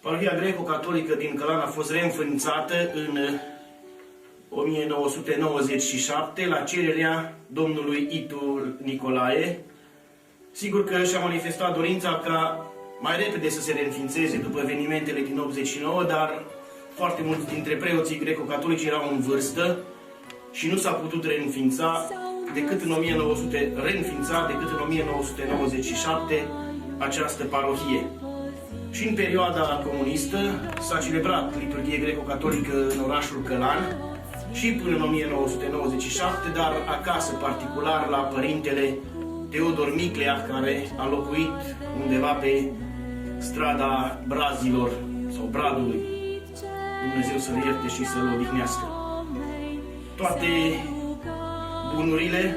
Parohia Greco-Catolică din Călan a fost reînființată în 1997 la cererea domnului Itu Nicolae. Sigur că și-a manifestat dorința ca mai repede să se reînființeze după evenimentele din 89, dar foarte mulți dintre preoții greco-catolici erau în vârstă și nu s-a putut reînființa decât în 1997 această parohie. Și în perioada comunistă s-a celebrat liturghie greco-catolică în orașul Călan și până în 1997, dar acasă particular la părintele Teodor Miclea, care a locuit undeva pe strada Brazilor sau Bradului. Dumnezeu să-l ierte și să-l odihnească. Toate bunurile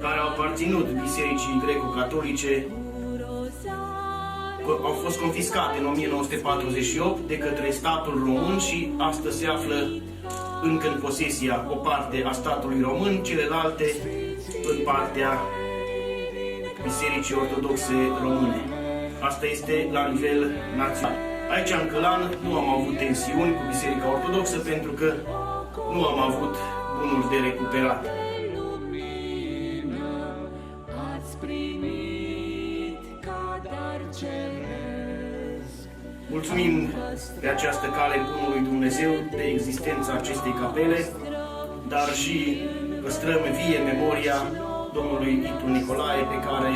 care au aparținut Bisericii Greco-Catolice au fost confiscate în 1948 de către statul român și astăzi se află încă în posesia o parte a statului român, celelalte în partea Bisericii Ortodoxe Române. Asta este la nivel național. Aici în Călan nu am avut tensiuni cu Biserica Ortodoxă pentru că nu am avut bunuri de recuperat. Mulțumim pe această cale bunului Dumnezeu de existența acestei capele, dar și păstrăm vie memoria domnului Itu Nicolae, pe care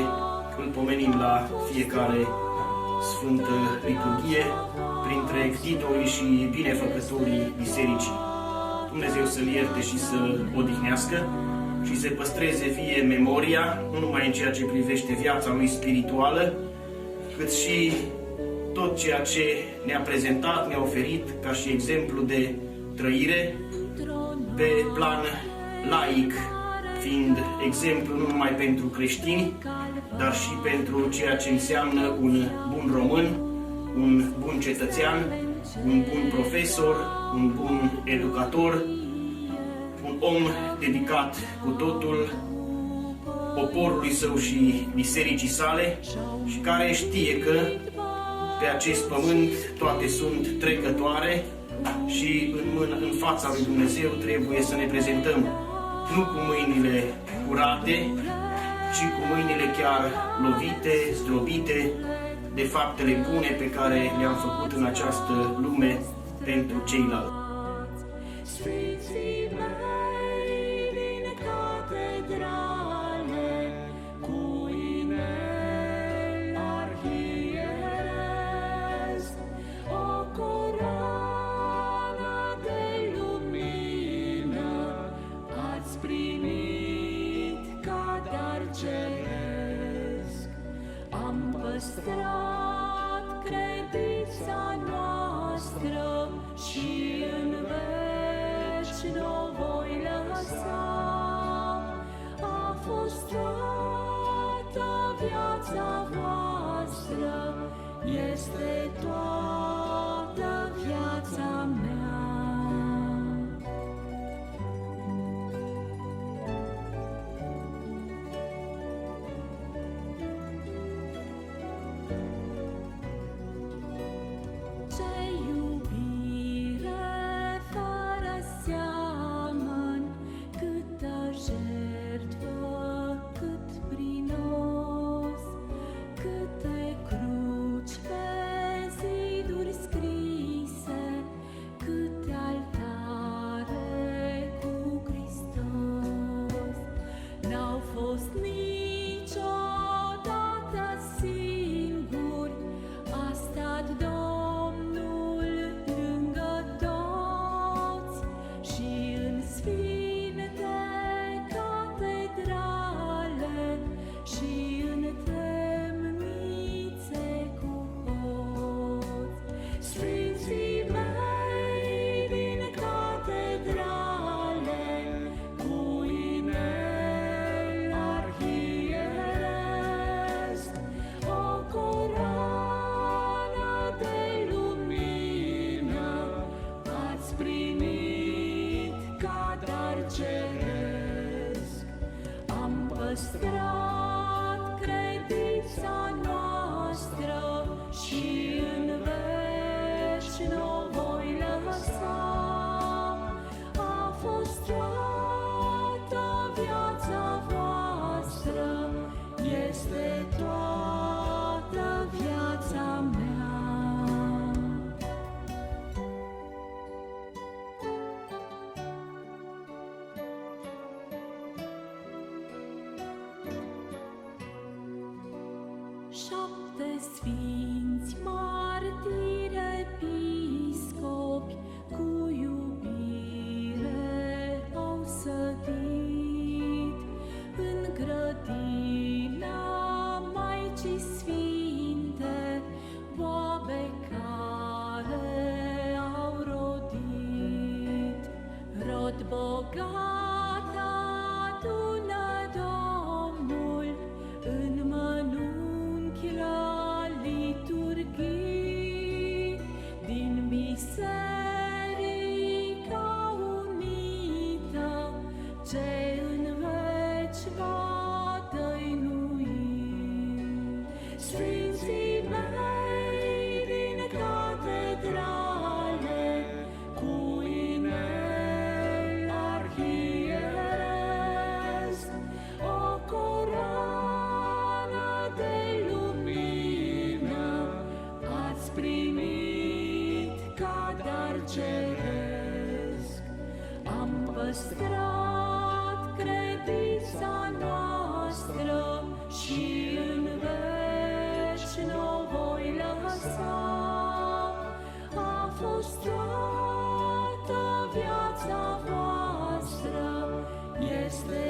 îl pomenim la fiecare Sfântă Liturghie, printre ctitorii și binefăcătorii bisericii. Dumnezeu să-l ierte și să-l odihnească și să păstreze vie memoria, nu numai în ceea ce privește viața lui spirituală, cât și tot ceea ce ne-a prezentat, ne-a oferit ca și exemplu de trăire pe plan laic, fiind exemplu nu numai pentru creștini, dar și pentru ceea ce înseamnă un bun român, un bun cetățean, un bun profesor, un bun educator, un om dedicat cu totul poporului său și bisericii sale și care știe că pe acest pământ toate sunt trecătoare și în fața lui Dumnezeu trebuie să ne prezentăm nu cu mâinile curate, ci cu mâinile chiar lovite, zdrobite de faptele bune pe care le-am făcut în această lume pentru ceilalți. Am păstrat credința noastră și în veci n-o voi lăsa. A fost toată viața voastră, este toată viața mea. Câte cruci pe zi Gata adună Domnul în mănunchi la liturghii din Biserica unită ce în veci va dăinui. Sfinții mei din catedrale, cu inel arhieresc, o coroană de lumină ați primit ca dar ceresc. Am păstrat credința noastră și în veci n-o voi lăsa. A fost toată viața voastră, este